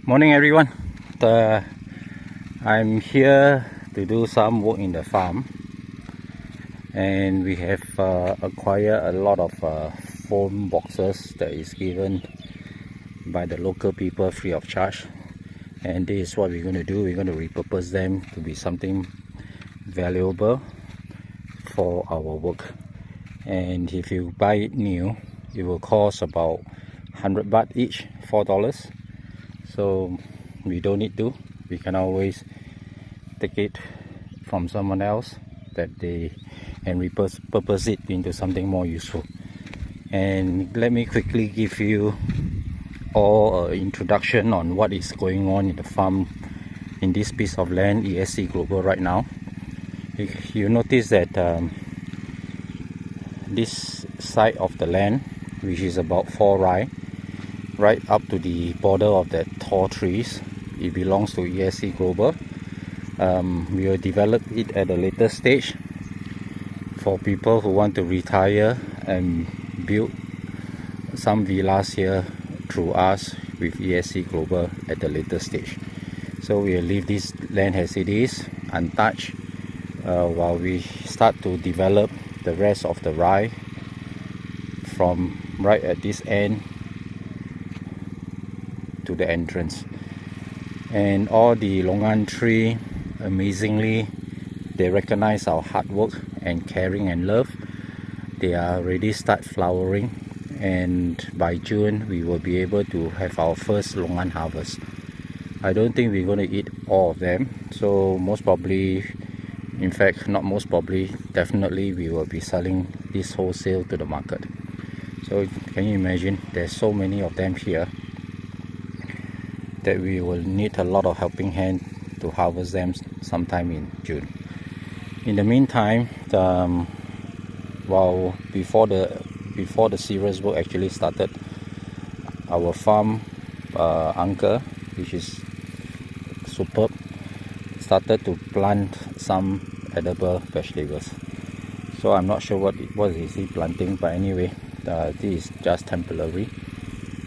Morning everyone. I'm here to do some work in the farm, and we have acquired a lot of foam boxes that is given by the local people free of charge, and this is what we're going to do. We're going to repurpose them to be something valuable for our work. And if you buy it new, it will cost about 100 baht each, $4. So we don't need to. We can always take it from someone else that they can repurpose it into something more useful. And let me quickly give you all an introduction on what is going on in the farm in this piece of land, ESC Global, right now. You notice that this side of the land, which is about 4 rai, right up to the border of the tall trees, it belongs to ESC Global. We will develop it at a later stage for people who want to retire and build some villas here through us with ESC Global at the later stage. So we will leave this land as it is, untouched, while we start to develop the rest of the rai from right at this end to the entrance. And all the longan tree, amazingly, they recognize our hard work and caring and love. They are already start flowering, and by June we will be able to have our first longan harvest. I don't think we're going to eat all of them, so most probably, in fact not most probably, definitely we will be selling this wholesale to the market. So can you imagine, there's so many of them here that we will need a lot of helping hand to harvest them sometime in June. In the meantime, while before the serious work actually started, our farm uncle, which is superb, started to plant some edible vegetables. So I'm not sure what is he planting, but anyway, this is just temporary.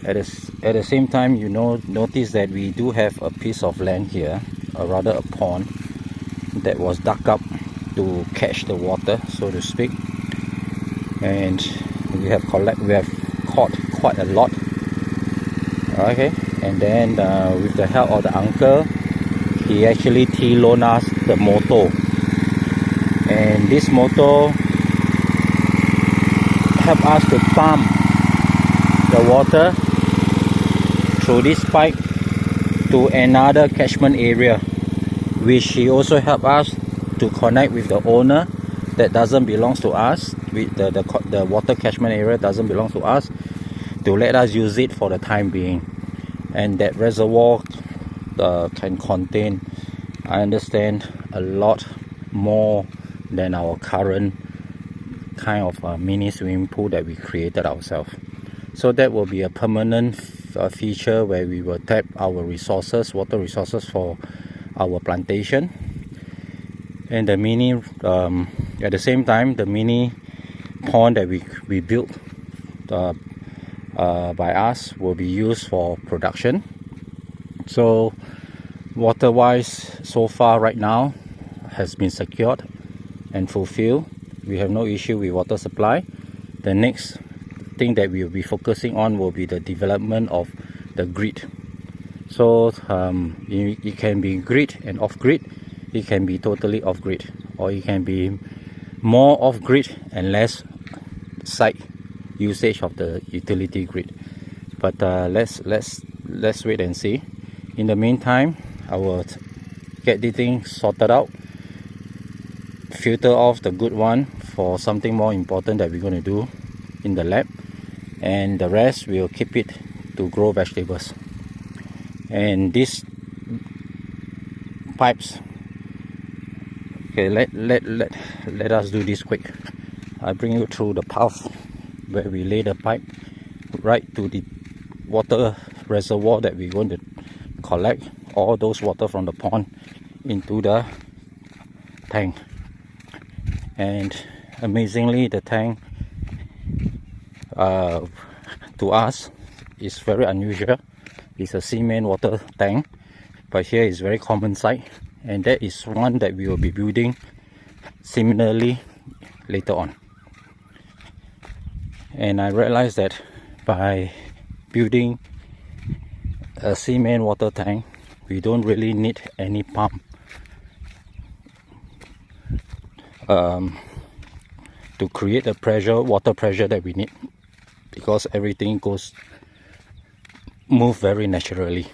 At the same time, you notice that we do have a piece of land here, or rather a pond, that was dug up to catch the water, so to speak. And we have caught quite a lot. Okay, and then with the help of the uncle, he actually loaned us the motor, and this motor help us to pump the water through this pipe to another catchment area, which he also helped us to connect with the owner that doesn't belong to us. With the water catchment area doesn't belong to us, to let us use it for the time being. And that reservoir can contain, I understand, a lot more than our current kind of mini swimming pool that we created ourselves. So that will be a permanent feature where we will tap our resources, water resources, for our plantation. And the mini, at the same time, the mini pond that we built by us will be used for production. So water wise, so far right now has been secured and fulfilled. We have no issue with water supply. The next thing that we will be focusing on will be the development of the grid. So it can be grid and off grid, it can be totally off grid, or it can be more off grid and less site usage of the utility grid. But let's wait and see. In the meantime, I will get the thing sorted out, filter off the good one for something more important that we're going to do in the lab, and the rest we'll keep it to grow vegetables. And these pipes, okay, let us do this quick. I bring you through the path where we lay the pipe right to the water reservoir that we're going to collect all those water from the pond into the tank. And amazingly, the tank to us is very unusual. is a cement water tank, but here is very common sight, and that is one that we will be building similarly later on. And I realized that by building a cement water tank, we don't really need any pump to create the water pressure that we need, because everything move very naturally.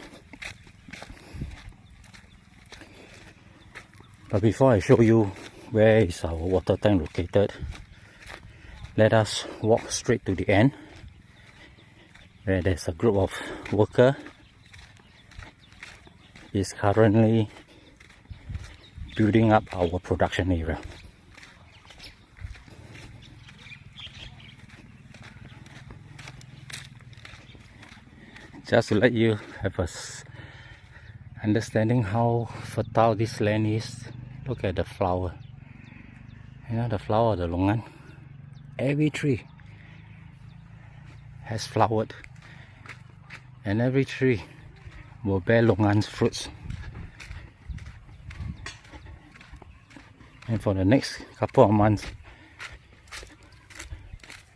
But before I show you where is our water tank located, let us walk straight to the end, where there's a group of workers is currently building up our production area. Just to let you have a understanding how fertile this land is, look at the flower. You know, the flower of the longan. Every tree has flowered, and every tree will bear longan's fruits. And for the next couple of months,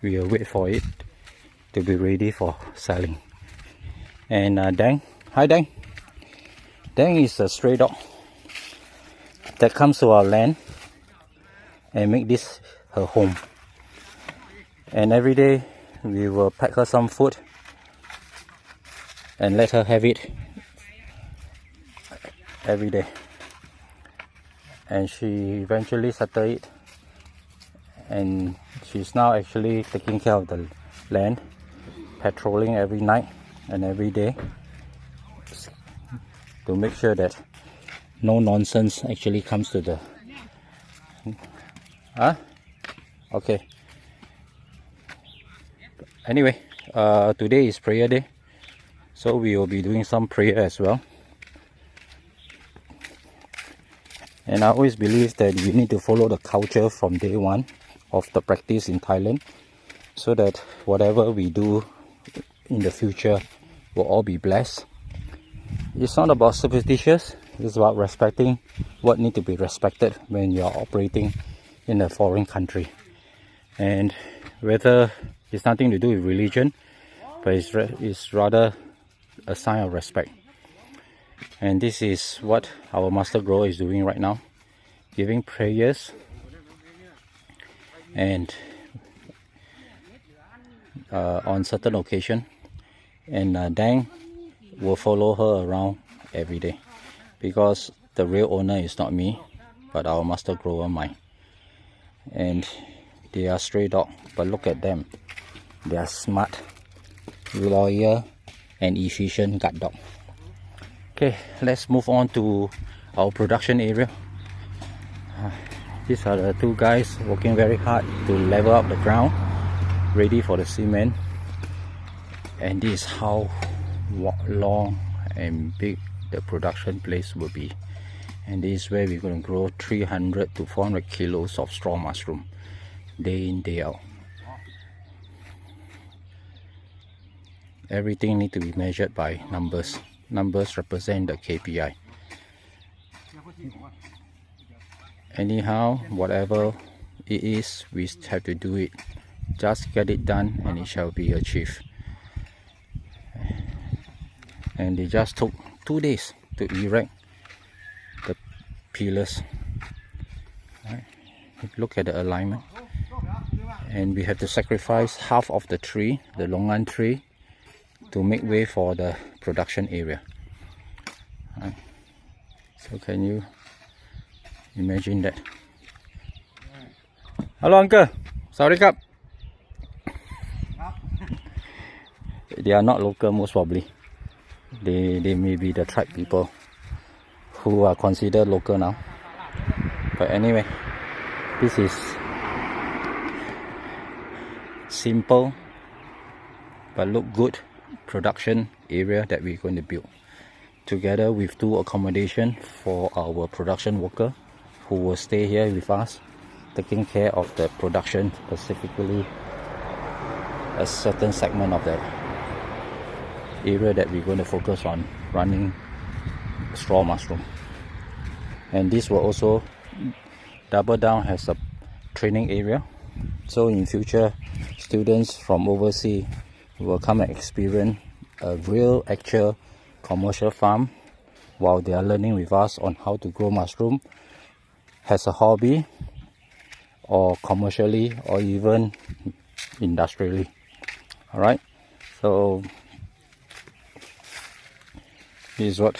we will wait for it to be ready for selling. And Dang, hi Dang. Dang is a stray dog that comes to our land and make this her home. And every day we will pack her some food and let her have it every day. And she eventually settled it, and she's now actually taking care of the land, patrolling every night and every day to make sure that no nonsense actually comes to the okay. Anyway, today is prayer day, so we will be doing some prayer as well. And I always believe that we need to follow the culture from day one of the practice in Thailand, so that whatever we do in the future will all be blessed. It's not about superstitious, it's about respecting what needs to be respected when you are operating in a foreign country. And whether it's nothing to do with religion, but it's rather a sign of respect. And this is what our master grower is doing right now, giving prayers, and on certain occasion, and Dang will follow her around every day, because the real owner is not me, but our master grower mine. And they are stray dog, but look at them, they are smart, loyal and efficient guard dog. Okay, let's move on to our production area. These are the two guys working very hard to level up the ground, ready for the cement. And this is how long and big the production place will be. And this is where we're going to grow 300 to 400 kilos of straw mushroom day in, day out. Everything needs to be measured by numbers. Numbers represent the KPI. Anyhow, whatever it is, we have to do it. Just get it done and it shall be achieved. And they just took 2 days to erect the pillars. Right. Look at the alignment. And we have to sacrifice half of the tree, the longan tree, to make way for the production area. Right. So can you imagine that? Hello uncle, sorry cup. They are not local, most probably. They may be the tribe people who are considered local now. But anyway, this is simple but look good production area that we're going to build, together with 2 accommodation for our production worker who will stay here with us, taking care of the production, specifically a certain segment of that. area that we're going to focus on running straw mushroom. And this will also double down as a training area, so in future students from overseas will come and experience a real actual commercial farm while they are learning with us on how to grow mushroom as a hobby or commercially or even industrially. Alright, so this is what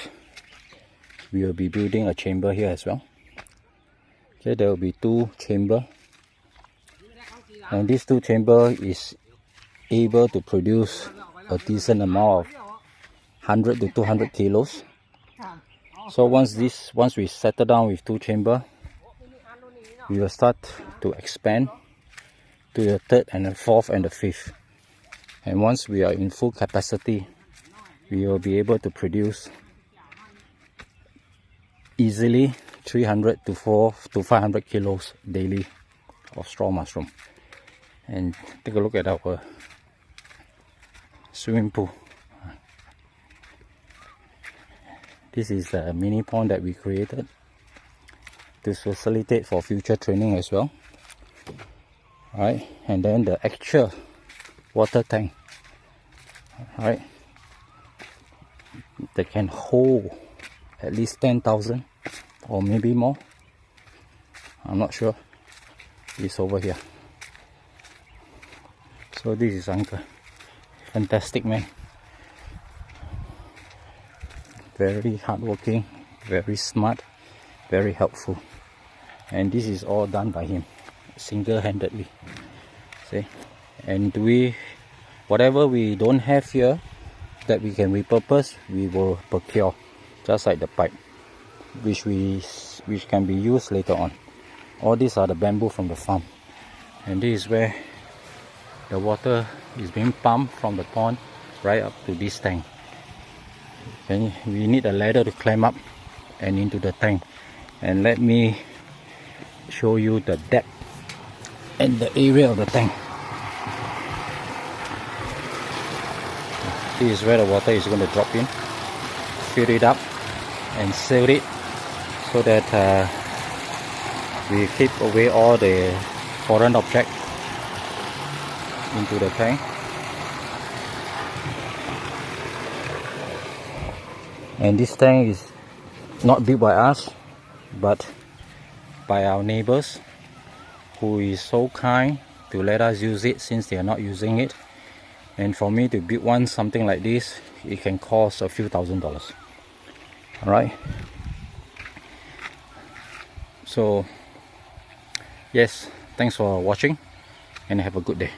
we will be building, a chamber here as well. Okay, there will be 2 chambers, and these 2 chambers is able to produce a decent amount of 100 to 200 kilos. So once we settle down with 2 chambers, we will start to expand to the 3rd and the 4th and the 5th. And once we are in full capacity, we will be able to produce easily 300 to 500 kilos daily of straw mushroom. And take a look at our swimming pool. This is a mini pond that we created to facilitate for future training as well. Alright, and then the actual water tank, alright, that can hold at least 10,000 or maybe more. I'm not sure. It's over here. So this is Uncle. Fantastic man. Very hardworking, very smart, very helpful. And this is all done by him, single-handedly. See? And whatever we don't have here that we can repurpose, we will procure, just like the pipe, which can be used later on. All these are the bamboo from the farm, and this is where the water is being pumped from the pond right up to this tank. And we need a ladder to climb up and into the tank. And let me show you the depth and the area of the tank. This is where the water is going to drop in, fill it up and seal it so that we keep away all the foreign objects into the tank. And this tank is not built by us, but by our neighbors, who is so kind to let us use it since they are not using it. And for me to build something like this, it can cost a few $1,000s. Alright, so yes, thanks for watching and have a good day.